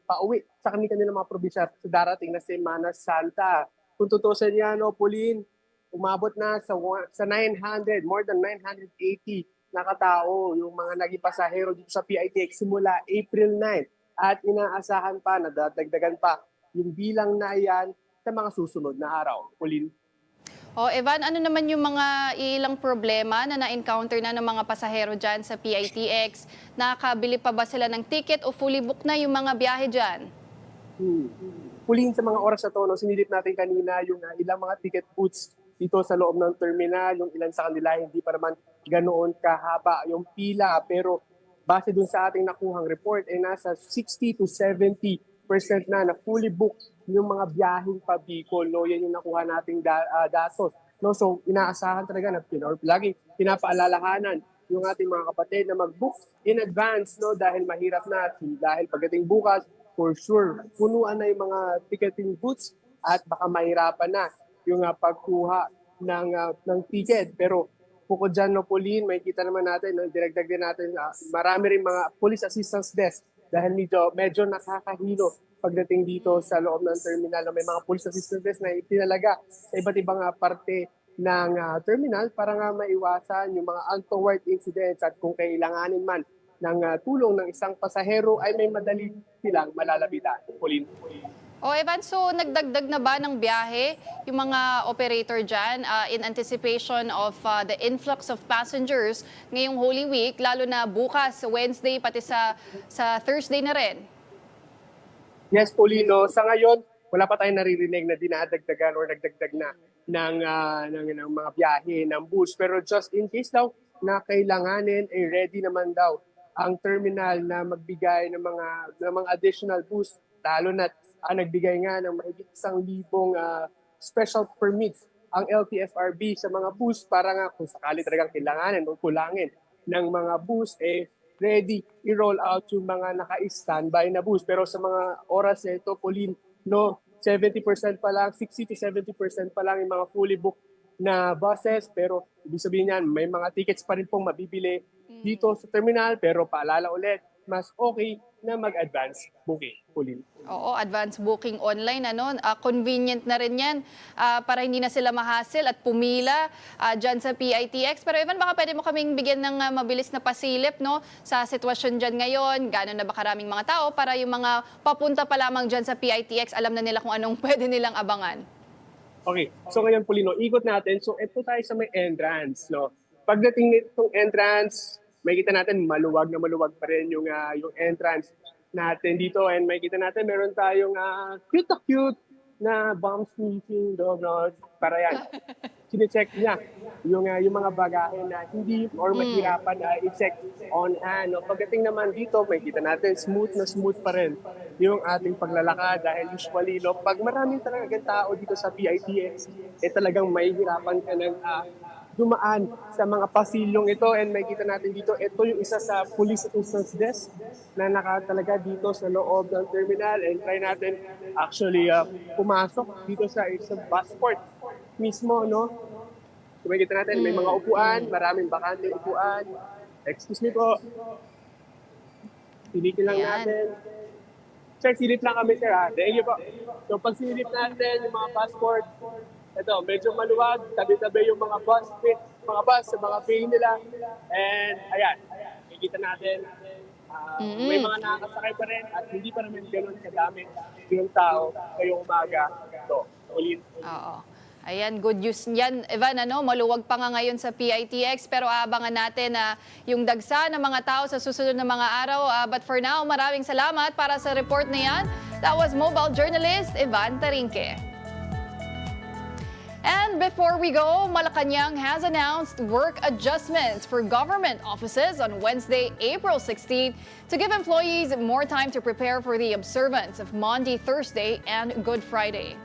pauwi sa kanilang mga probinsya sa darating na Semana Santa. Kung tutusin niya, no, Pauline, umabot na sa 900, more than 980 na katao yung mga naging pasahero dito sa PITX simula April 9. At inaasahan pa na dadagdagan pa yung bilang na iyan sa mga susunod na araw. Pauline. Evan, ano naman yung mga ilang problema na na-encounter na ng mga pasahero dyan sa PITX? Nakakabili pa ba sila ng ticket o fully booked na yung mga biyahe dyan? Pauline, sa mga oras na ito, no, sinilip natin kanina yung ilang mga ticket booths dito sa loob ng terminal. Yung ilan sa kanila hindi pa naman ganoon kahaba yung pila. Pero base dun sa ating nakuhang report, nasa 60 to 70% na fully booked yung mga biyaheng pa Bicol. No? Yan yung nakuha nating datos. No? So inaasahan talaga na lagi pinapaalalahanan yung ating mga kapatid na mag-book in advance, no? Dahil mahirap na. Dahil pagdating bukas, for sure, punuan na yung mga ticketing booths at baka mahirapan na yung pagkuha ng ticket. Pero bukod dyan, no, Pauline, may kita naman natin, no, diragdag din natin, marami rin mga police assistance desk dahil medyo nakakahilo pagdating dito sa loob ng terminal. May mga police assistance desk na itinalaga sa iba't ibang parte ng terminal para nga maiwasan yung mga untoward incidents at kung kailanganin man ng tulong ng isang pasahero ay may madali silang malalapitan. Pauline. Evan, so nagdagdag na ba ng biyahe yung mga operator dyan in anticipation of the influx of passengers ngayong Holy Week, lalo na bukas, Wednesday, pati sa Thursday na rin? Yes, Paulino. Sa ngayon, wala pa tayong naririnig na dinadagdagan or nagdagdag na ng mga biyahe ng bus. Pero just in case daw na kailanganin, ready naman daw ang terminal na magbigay ng mga additional bus, lalo na nagbigay nga ng mahigit 1,000 special permits ang LTFRB sa mga bus para nga kung sakali talagang kailanganin o kulangin ng mga bus, ready i-roll out yung mga naka-standby na bus. Pero sa mga oras na ito, Pauline, 70% pa lang, 60 to 70% pa lang yung mga fully booked na buses. Pero ibig sabihin yan, may mga tickets pa rin pong mabibili dito sa terminal. Pero paalala ulit, mas okay na mag-advance booking, Pauline. Oo, advance booking online, convenient na rin yan para hindi na sila mahassle at pumila dyan sa PITX. Pero Evan, baka pwede mo kaming bigyan ng mabilis na pasilip sa sitwasyon dyan ngayon. Gano'n na ba karaming mga tao para yung mga papunta pa lamang dyan sa PITX, alam na nila kung anong pwede nilang abangan? Okay, so ngayon Paulino, ikot natin. So ito tayo sa may entrance. Pagdating nitong entrance, makikita natin maluwag na maluwag pa rin yung entrance natin dito, and makikita natin meron tayong cute na bomb sniffing dog para yan. Sine-check niya yung mga bagahe na hindi or mahirapan na i-check on hand. Pagdating naman dito, makikita natin smooth pa rin yung ating paglalakad dahil usually pag maraming talagang tao dito sa PITX, talagang mahihirapan ka ng dumaan sa mga pasilyong ito, and makikita natin dito, ito yung isa sa police assistance desk na nakatalaga dito sa loob ng terminal, and try natin actually pumasok dito sa isang passport mismo, So makikita natin may mga upuan, maraming bakante upuan. Excuse me po. Silikin lang natin. Sir, silip lang kami, sir. Thank you po. So pag silip natin yung mga passport, ito, medyo maluwag, tabi-tabi yung mga bus sa mga pay nila. And ayan, makikita natin, may mga nakakasakay pa rin at hindi pa naman gano'n kadami yung tao ngayong umaga. So, ulit. Oo. Ayan, good news yan. Evan, maluwag pa nga ngayon sa PITX, pero aabangan natin yung dagsa ng mga tao sa susunod na mga araw. But for now, maraming salamat para sa report na yan. That was mobile journalist Evan Tarinque. And before we go, Malacanang has announced work adjustments for government offices on Wednesday, April 16, to give employees more time to prepare for the observance of Maundy Thursday and Good Friday.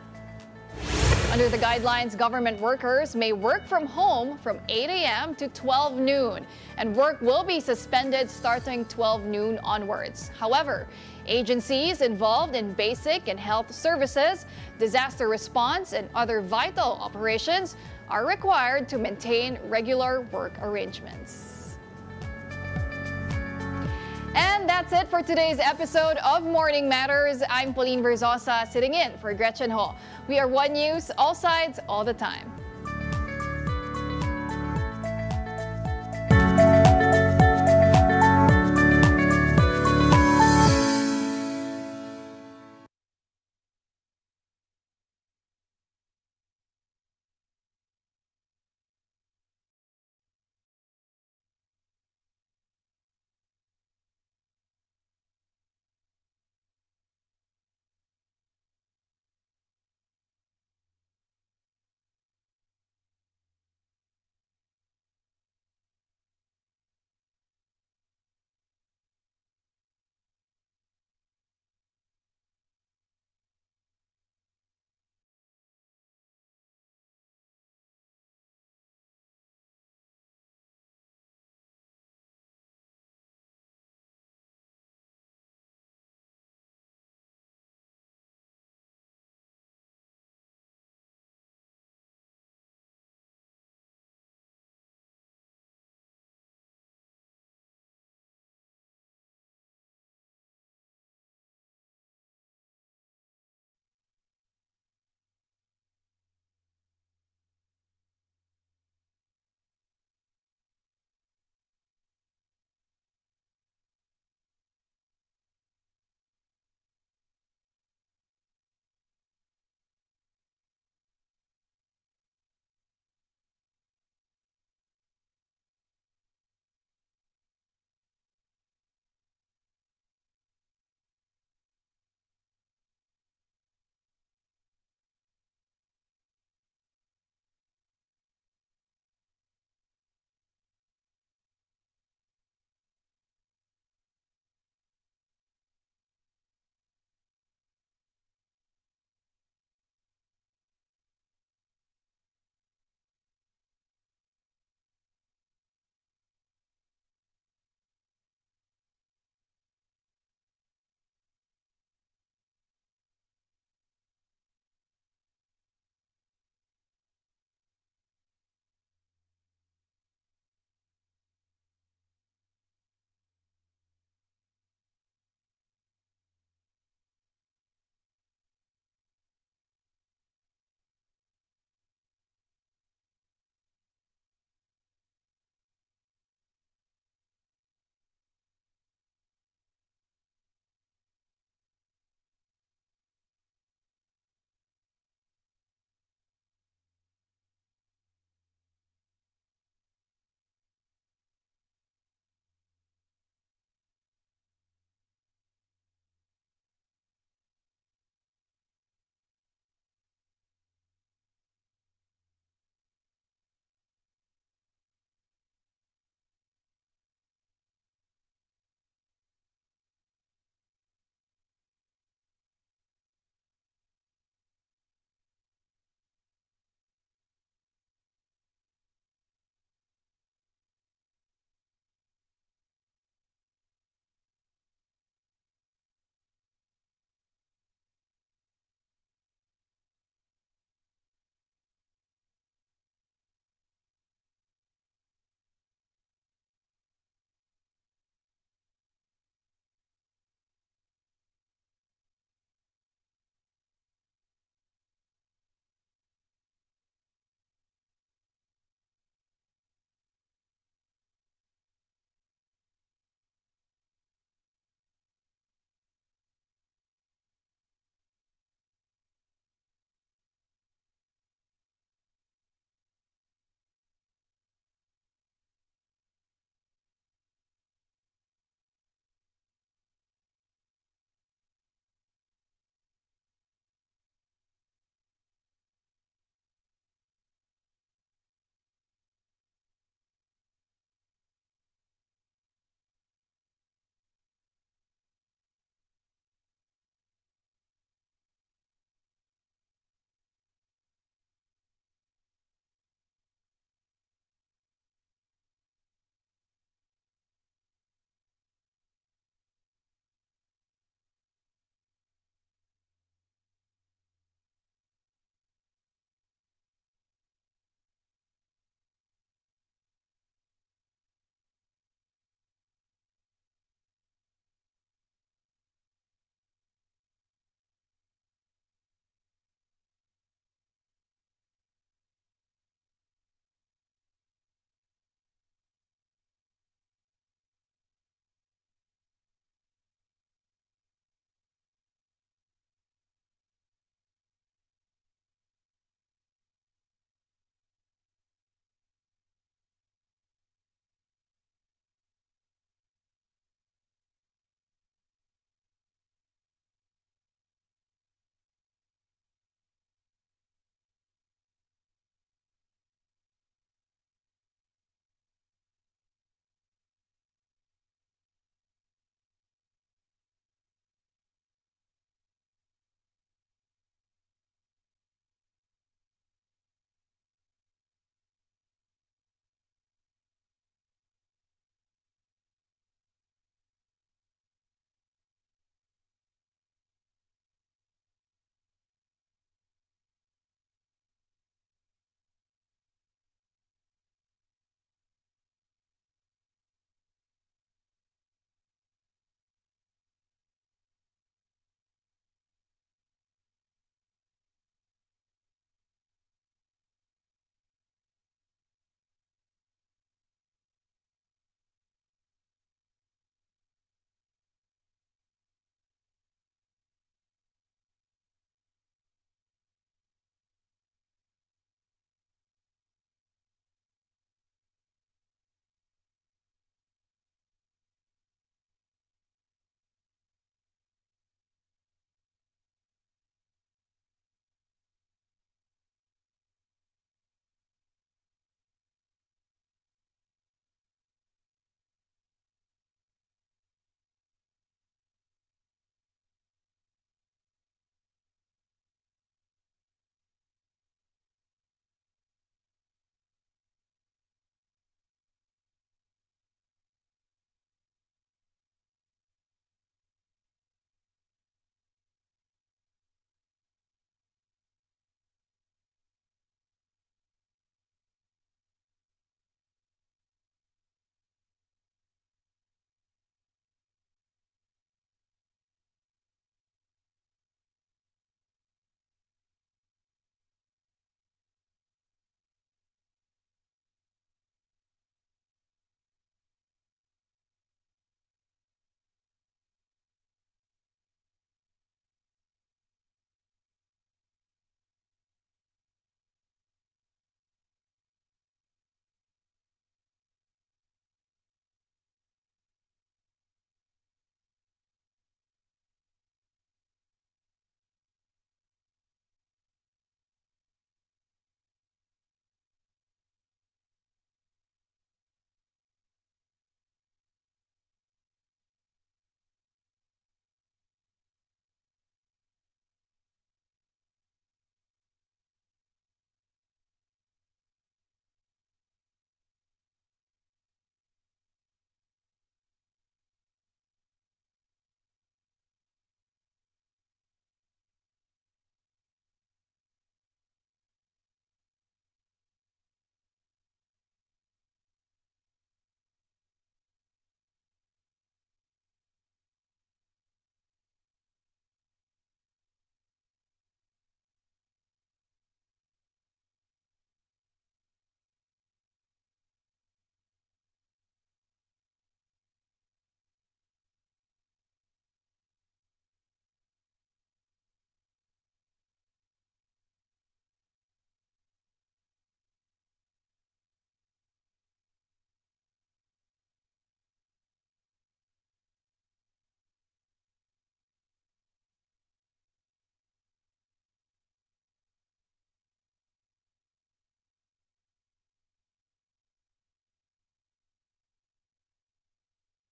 Under the guidelines, government workers may work from home from 8 a.m. to 12 noon, and work will be suspended starting 12 noon onwards. However, agencies involved in basic and health services, disaster response, and other vital operations are required to maintain regular work arrangements. And that's it for today's episode of Morning Matters. I'm Pauline Verzosa, sitting in for Gretchen Ho. We are One News, all sides, all the time.